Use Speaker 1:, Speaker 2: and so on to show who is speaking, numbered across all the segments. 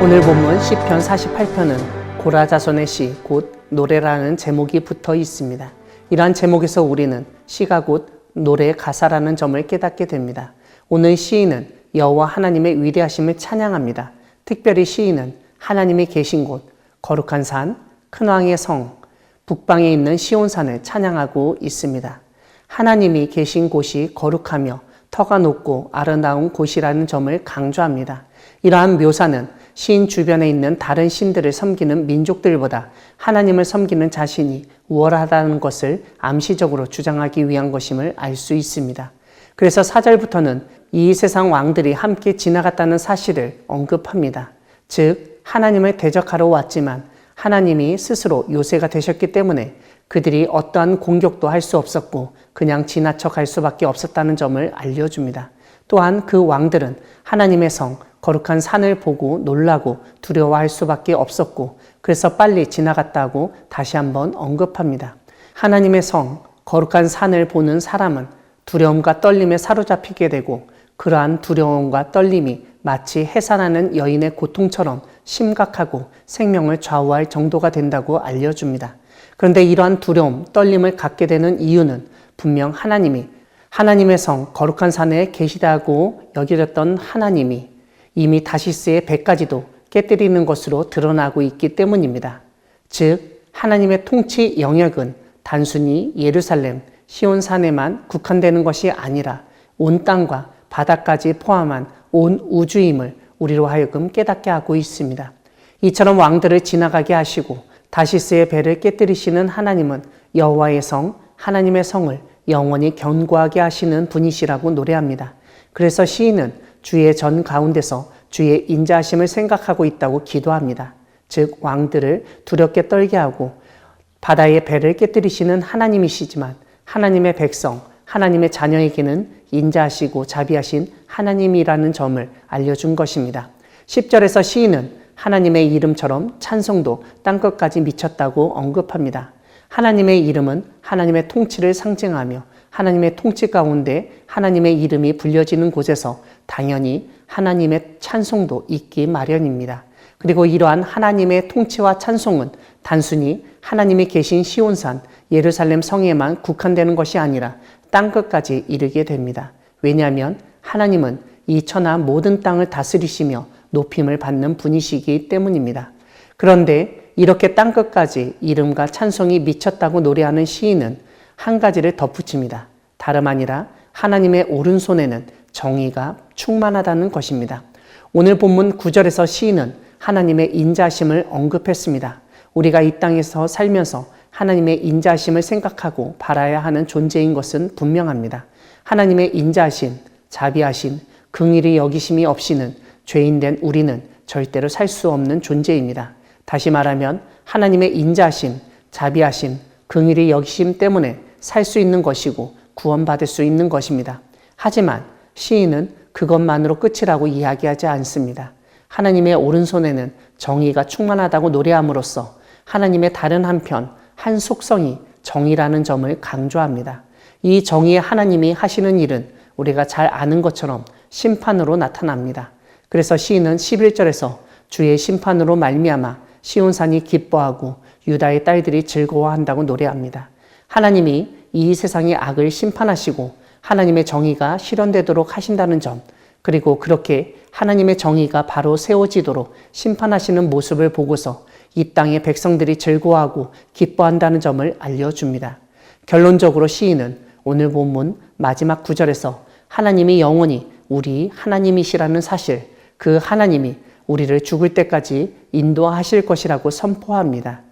Speaker 1: 오늘 본문 시편 48편은 고라자손의 시, 곧 노래라는 제목이 붙어 있습니다. 이러한 제목에서 우리는 시가 곧 노래의 가사라는 점을 깨닫게 됩니다. 오늘 시인은 여호와 하나님의 위대하심을 찬양합니다. 특별히 시인은 하나님이 계신 곳, 거룩한 산, 큰왕의 성, 북방에 있는 시온산을 찬양하고 있습니다. 하나님이 계신 곳이 거룩하며 터가 높고 아름다운 곳이라는 점을 강조합니다. 이러한 묘사는 시인 주변에 있는 다른 신들을 섬기는 민족들보다 하나님을 섬기는 자신이 우월하다는 것을 암시적으로 주장하기 위한 것임을 알 수 있습니다. 그래서 4절부터는 이 세상 왕들이 함께 지나갔다는 사실을 언급합니다. 즉 하나님을 대적하러 왔지만 하나님이 스스로 요새가 되셨기 때문에 그들이 어떠한 공격도 할 수 없었고 그냥 지나쳐 갈 수밖에 없었다는 점을 알려줍니다. 또한 그 왕들은 하나님의 성, 거룩한 산을 보고 놀라고 두려워할 수밖에 없었고 그래서 빨리 지나갔다고 다시 한번 언급합니다. 하나님의 성, 거룩한 산을 보는 사람은 두려움과 떨림에 사로잡히게 되고 그러한 두려움과 떨림이 마치 해산하는 여인의 고통처럼 심각하고 생명을 좌우할 정도가 된다고 알려줍니다. 그런데 이러한 두려움, 떨림을 갖게 되는 이유는 분명 하나님의 성, 거룩한 산에 계시다고 여겨졌던 하나님이 이미 다시스의 배까지도 깨뜨리는 것으로 드러나고 있기 때문입니다. 즉 하나님의 통치 영역은 단순히 예루살렘, 시온산에만 국한되는 것이 아니라 온 땅과 바다까지 포함한 온 우주임을 우리로 하여금 깨닫게 하고 있습니다. 이처럼 왕들을 지나가게 하시고 다시스의 배를 깨뜨리시는 하나님은 여호와의 성, 하나님의 성을 영원히 견고하게 하시는 분이시라고 노래합니다. 그래서 시인은 주의 전 가운데서 주의 인자하심을 생각하고 있다고 기도합니다. 즉 왕들을 두렵게 떨게 하고 바다의 배를 깨뜨리시는 하나님이시지만 하나님의 백성, 하나님의 자녀에게는 인자하시고 자비하신 하나님이라는 점을 알려준 것입니다. 10절에서 시인은 하나님의 이름처럼 찬송도 땅끝까지 미쳤다고 언급합니다. 하나님의 이름은 하나님의 통치를 상징하며 하나님의 통치 가운데 하나님의 이름이 불려지는 곳에서 당연히 하나님의 찬송도 있기 마련입니다. 그리고 이러한 하나님의 통치와 찬송은 단순히 하나님이 계신 시온산, 예루살렘 성에만 국한되는 것이 아니라 땅끝까지 이르게 됩니다. 왜냐하면 하나님은 이 천하 모든 땅을 다스리시며 높임을 받는 분이시기 때문입니다. 그런데 이렇게 땅끝까지 이름과 찬송이 미쳤다고 노래하는 시인은 한 가지를 덧붙입니다. 다름 아니라 하나님의 오른손에는 정의가 충만하다는 것입니다. 오늘 본문 9절에서 시인은 하나님의 인자하심을 언급했습니다. 우리가 이 땅에서 살면서 하나님의 인자하심을 생각하고 바라야 하는 존재인 것은 분명합니다. 하나님의 인자하심, 자비하심, 긍휼히 여기심이 없이는 죄인된 우리는 절대로 살 수 없는 존재입니다. 다시 말하면 하나님의 인자하심, 자비하심, 긍휼히 여기심 때문에 살 수 있는 것이고 구원받을 수 있는 것입니다. 하지만 시인은 그것만으로 끝이라고 이야기하지 않습니다. 하나님의 오른손에는 정의가 충만하다고 노래함으로써 하나님의 다른 한편, 한 속성이 정의라는 점을 강조합니다. 이 정의의 하나님이 하시는 일은 우리가 잘 아는 것처럼 심판으로 나타납니다. 그래서 시인은 11절에서 주의 심판으로 말미암아 시온산이 기뻐하고 유다의 딸들이 즐거워한다고 노래합니다. 하나님이 이 세상의 악을 심판하시고 하나님의 정의가 실현되도록 하신다는 점, 그리고 그렇게 하나님의 정의가 바로 세워지도록 심판하시는 모습을 보고서 이 땅의 백성들이 즐거워하고 기뻐한다는 점을 알려줍니다. 결론적으로 시인은 오늘 본문 마지막 9절에서 하나님이 영원히 우리 하나님이시라는 사실, 그 하나님이 우리를 죽을 때까지 인도하실 것이라고 선포합니다.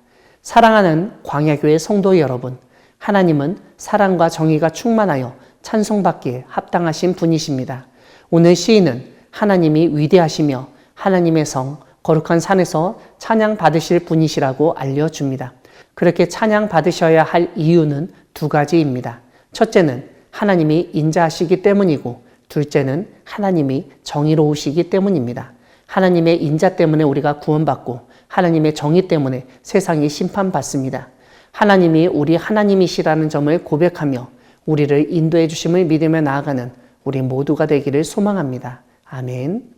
Speaker 1: 사랑하는 광야교회 성도 여러분, 하나님은 사랑과 정의가 충만하여 찬송받기에 합당하신 분이십니다. 오늘 시인은 하나님이 위대하시며 하나님의 성, 거룩한 산에서 찬양받으실 분이시라고 알려줍니다. 그렇게 찬양받으셔야 할 이유는 두 가지입니다. 첫째는 하나님이 인자하시기 때문이고 둘째는 하나님이 정의로우시기 때문입니다. 하나님의 인자 때문에 우리가 구원받고 하나님의 정의 때문에 세상이 심판받습니다. 하나님이 우리 하나님이시라는 점을 고백하며 우리를 인도해 주심을 믿으며 나아가는 우리 모두가 되기를 소망합니다. 아멘.